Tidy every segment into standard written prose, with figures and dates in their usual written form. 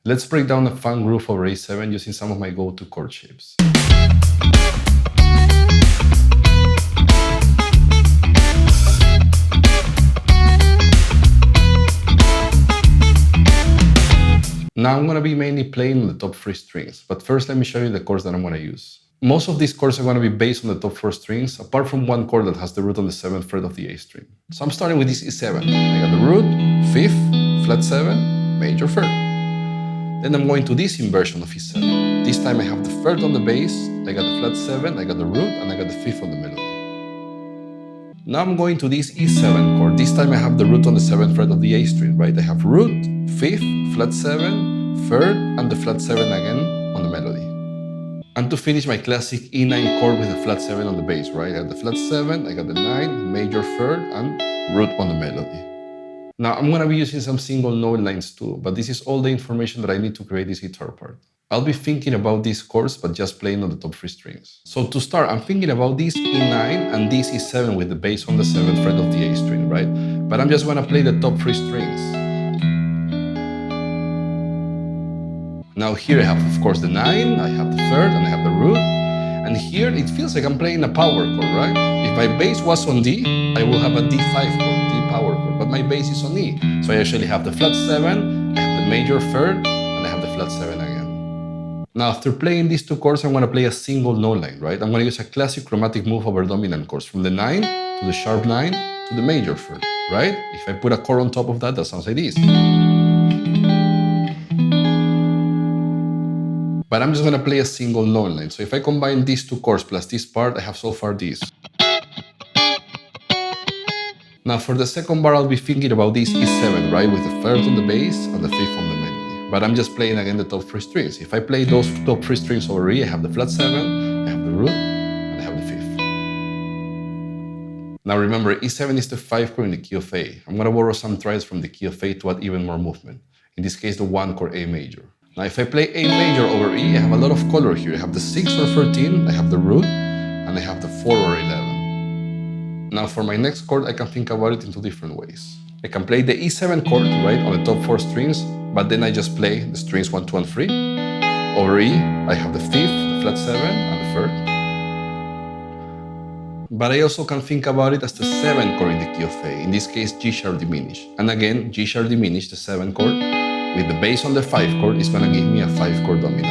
Let's break down a fun groove over A7 using some of my go-to chord shapes. Now I'm going to be mainly playing on the top 3 strings, but first let me show you the chords that I'm going to use. Most of these chords are going to be based on the top 4 strings, apart from one chord that has the root on the 7th fret of the A string. So I'm starting with this E7. I got the root, 5th, flat 7, major 3rd. Then I'm going to this inversion of E7. This time I have the 3rd on the bass, I got the flat 7, I got the root, and I got the 5th on the melody. Now I'm going to this E7 chord. This time I have the root on the 7th fret of the A string, right? I have root, 5th, flat 7, 3rd, and the flat 7 again on the melody. And to finish, my classic E9 chord with the flat 7 on the bass, right? I got the flat 7, I got the 9, major 3rd, and root on the melody. Now I'm going to be using some single note lines too, but this is all the information that I need to create this guitar part. I'll be thinking about these chords, but just playing on the top 3 strings. So to start, I'm thinking about this E9 and this E7 with the bass on the 7th fret of the A string, right? But I'm just going to play the top 3 strings. Now here I have, of course, the 9, I have the 3rd, and I have the root. And here it feels like I'm playing a power chord, right? If my bass was on D, I will have a D5 chord, D power chord, but my bass is on E. So I actually have the flat 7, I have the major 3rd, and I have the flat 7 again. Now, after playing these two chords, I'm going to play a single note line, right? I'm going to use a classic chromatic move over dominant chords from the 9 to the sharp 9 to the major 3rd, right? If I put a chord on top of that, that sounds like this. But I'm just going to play a single note line. So if I combine these two chords plus this part, I have so far this. Now for the second bar, I'll be thinking about this E7, right? With the 3rd on the bass and the 5th on the melody. But I'm just playing again the top 3 strings. If I play those top 3 strings over E, I have the flat 7, I have the root, and I have the 5th. Now remember, E7 is the 5th chord in the key of A. I'm going to borrow some triads from the key of A to add even more movement. In this case, the 1 chord A major. Now if I play A major over E, I have a lot of color here. I have the 6 or 13, I have the root, and I have the 4 or 11. Now for my next chord, I can think about it in 2 different ways. I can play the E7 chord, right, on the top 4 strings, but then I just play the strings 1, 2, and 3. Over E, I have the 5th, the flat 7, and the 3rd. But I also can think about it as the 7th chord in the key of A, in this case G sharp diminished. And again, G sharp diminished, the 7th chord, with the bass on the 5th chord is going to give me a 5 chord dominant,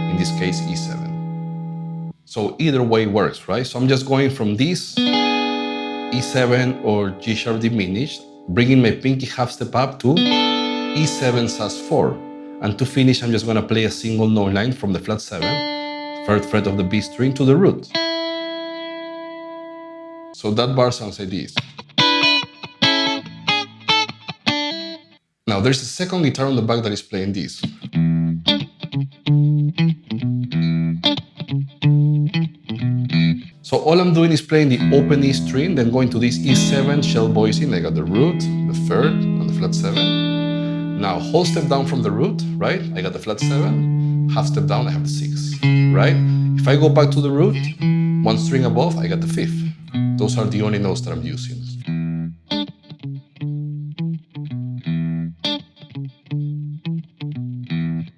in this case E7. So either way works, right? So I'm just going from this E7 or G sharp diminished, bringing my pinky half step up to E7 sus4. And to finish, I'm just going to play a single note line from the flat 7, 3rd fret of the B string to the root. So that bar sounds like this. Now there's a second guitar on the back that is playing this. So all I'm doing is playing the open E string, then going to this E7 shell voicing. I got the root, the 3rd, and the flat 7. Now whole step down from the root, right? I got the flat 7. Half step down, I have the 6, right? If I go back to the root, 1 string above, I got the 5th. Those are the only notes that I'm using.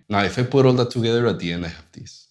Now if I put all that together, at the end I have this.